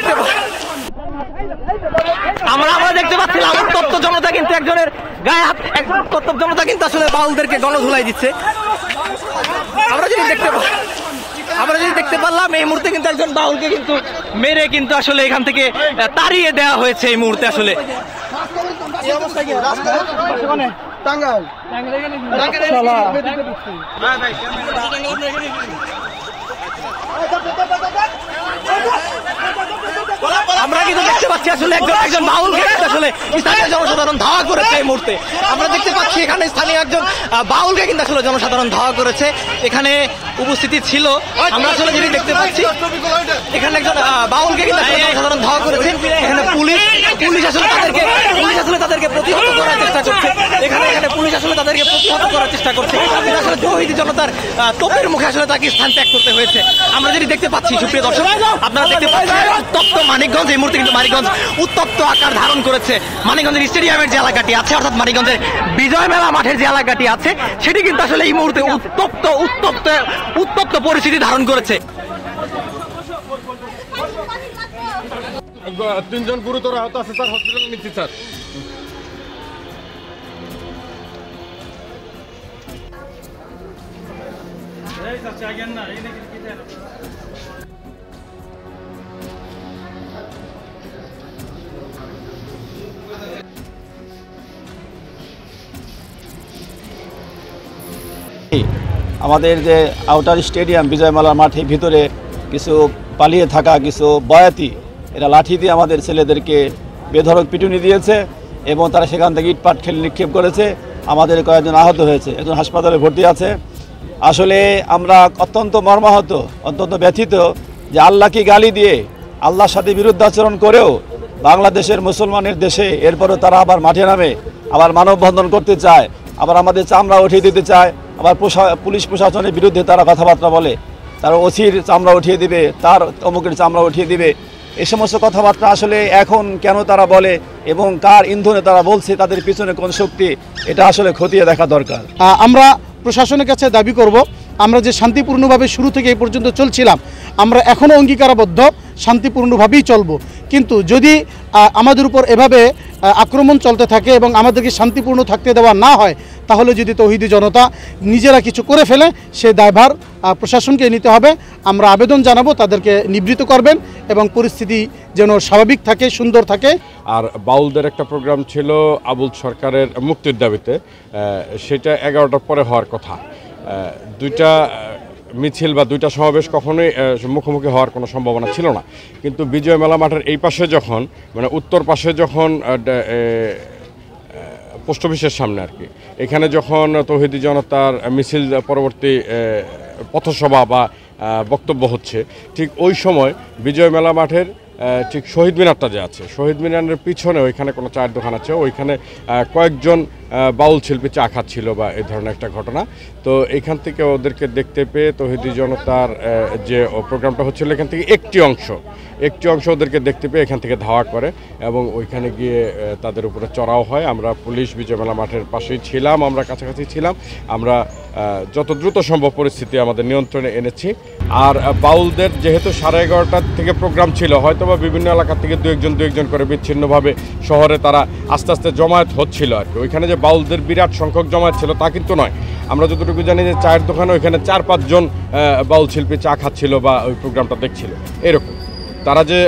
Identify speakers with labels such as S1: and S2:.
S1: দেখতে আমরা দেখতে পাচ্ছিলাম উত্তপ্ত জনতা কিন্তু একজনের গায়ে হাত, উত্তপ্ত জনতা কিন্তু আসলে বাউলদেরকে গণধুলাই দিচ্ছে। আমরা যদি দেখতে পারলাম এই মুহূর্তে কিন্তু একজন বাউলকে কিন্তু মেরে কিন্তু আসলে এখান থেকে তাড়িয়ে দেওয়া হয়েছে এই মুহূর্তে। আসলে আমরা কিন্তু দেখতে পাচ্ছি আসলে একজন বাউলকে আসলে স্থানীয় জনসাধারণ ধাওয়া করেছে এই মুহূর্তে। আমরা দেখতে পাচ্ছি এখানে স্থানীয় একজন বাউলকে কিন্তু আসলে জনসাধারণ ধাওয়া করেছে, এখানে উপস্থিতি ছিল। আমরা আসলে যদি দেখতে পাচ্ছি এখানে একজন বাউলকে কিন্তু জনসাধারণ ধাওয়া করেছে। এখানে পুলিশ আসলে তাদেরকে প্রতিহত করার চেষ্টা করছে। এখানে পুলিশ আসলে তাদেরকে প্রতিহত করার চেষ্টা করছে। আসলে তৌহিদি জনতার তোপের মুখে আসলে তাকে স্থান ত্যাগ করতে হয়েছে। আমরা যদি দেখতে পাচ্ছি সুপ্রিয় দর্শক, আপনারা দেখতে পাচ্ছেন উত্তপ্ত মানিকগঞ্জ, এই মুহূর্তে কিন্তু মানিকগঞ্জ উত্তপ্ত আকার ধারণ করেছে। মানিকগঞ্জের স্টেডিয়ামের যে এলাকাটি আছে, অর্থাৎ মানিকগঞ্জের বিজয় মেলা মাঠের যে এলাকাটি আছে, সেটি কিন্তু আসলে এই মুহূর্তে উত্তপ্ত পরিস্থিতি ধারণ করেছে।
S2: 3 জন গুরুতর আহত আছে স্যার, হসপিটালে নিচ্ছি স্যার।
S3: আমাদের যে আউটার স্টেডিয়াম বিজয়মালা মাঠের ভিতরে কিছু পালিয়ে থাকা কিছু বয়াতি এরা লাঠি দিয়ে আমাদের ছেলেদেরকে বেধড়ক পিটুনি দিয়েছে এবং তারা সেখান থেকে ইটপাট খেলে নিক্ষেপ করেছে। আমাদের কয়েকজন আহত হয়েছে, একজন হাসপাতালে ভর্তি আছে। আসলে আমরা অত্যন্ত মর্মাহত, অত্যন্ত ব্যথিত যে আল্লাহকে গালি দিয়ে আল্লাহর সাথে বিরুদ্ধাচরণ করেও বাংলাদেশের মুসলমানের দেশে এরপরও তারা আবার মাঠে নামে, আবার মানববন্ধন করতে চায়, আবার আমাদের চামড়া উঠিয়ে দিতে চায়, আবার পুলিশ প্রশাসনের বিরুদ্ধে তারা কথাবার্তা বলে, তার ওসির চামড়া উঠিয়ে দিবে, তার অমুকের চামড়া উঠিয়ে দিবে। এই সমস্ত কথাবার্তা আসলে এখন কেন তারা বলে এবং কার ইন্ধনে তারা বলছে, তাদের পিছনে কোন শক্তি, এটা আসলে খতিয়ে দেখা দরকার।
S4: আমরা প্রশাসনের কাছে দাবি করব, আমরা যে শান্তিপূর্ণভাবে শুরু থেকে এই পর্যন্ত চলছিলাম, আমরা এখনও অঙ্গীকারবদ্ধ শান্তিপূর্ণভাবেই চলব। কিন্তু যদি আমাদের উপর এভাবে আক্রমণ চলতে থাকে এবং আমাদেরকে শান্তিপূর্ণ থাকতে দেওয়া না হয়, তাহলে যদি তৌহিদি জনতা নিজেরা কিছু করে ফেলে, সে দায়ভার প্রশাসনকে নিতে হবে। আমরা আবেদন জানাবো তাদেরকে নিবৃত্ত করবেন এবং পরিস্থিতি যেন স্বাভাবিক থাকে, সুন্দর থাকে।
S2: আর বাউলদের একটা প্রোগ্রাম ছিল আবুল সরকারের মুক্তির দাবিতে, সেটা 11টার পরে হওয়ার কথা। দুইটা মিছিল বা দুইটা সমাবেশ কখনোই মুখোমুখি হওয়ার কোনো সম্ভাবনা ছিল না, কিন্তু বিজয় মেলা মাঠের এই পাশে যখন, মানে উত্তর পাশে যখন পোস্ট অফিসের সামনে আর কি, এখানে যখন তৌহিদি জনতার মিছিল পরবর্তী পথসভা বা বক্তব্য হচ্ছে, ঠিক ওই সময় বিজয় মেলা মাঠের ঠিক শহীদ মিনারটা যে আছে, শহীদ মিনারের পিছনে ওইখানে কোনো চায়ের দোকান আছে, ওইখানে কয়েকজন বাউল শিল্পী চা খাচ্ছিল বা এই ধরনের একটা ঘটনা। তো এখান থেকে ওদেরকে দেখতে পেয়ে তৌহিদি জনতার যে প্রোগ্রামটা হচ্ছিল, এখান থেকে একটি অংশ ওদেরকে দেখতে পেয়ে এখান থেকে ধাওয়া করে এবং ওইখানে গিয়ে তাদের উপরে চড়াও হয়। আমরা পুলিশ বিজয়মেলা মাঠের পাশেই ছিলাম, আমরা কাছাকাছি ছিলাম, আমরা যত দ্রুত সম্ভব পরিস্থিতি আমাদের নিয়ন্ত্রণে এনেছি। আর বাউলদের যেহেতু 11:30 থেকে প্রোগ্রাম ছিল, হয়তো বা বিভিন্ন এলাকা থেকে দু একজন করে বিচ্ছিন্নভাবে শহরে তারা আস্তে আস্তে জমায়েত হচ্ছিল আর কি। ওইখানে যে বাউলদের বিরাট সংখ্যক জমায়েত ছিল তা কিন্তু নয়। আমরা যতটুকু জানি যে চায়ের দোকানে ওইখানে 4-5 জন বাউল শিল্পী চা খাচ্ছিল বা ওই প্রোগ্রামটা দেখছিল, এরকম। তারা যে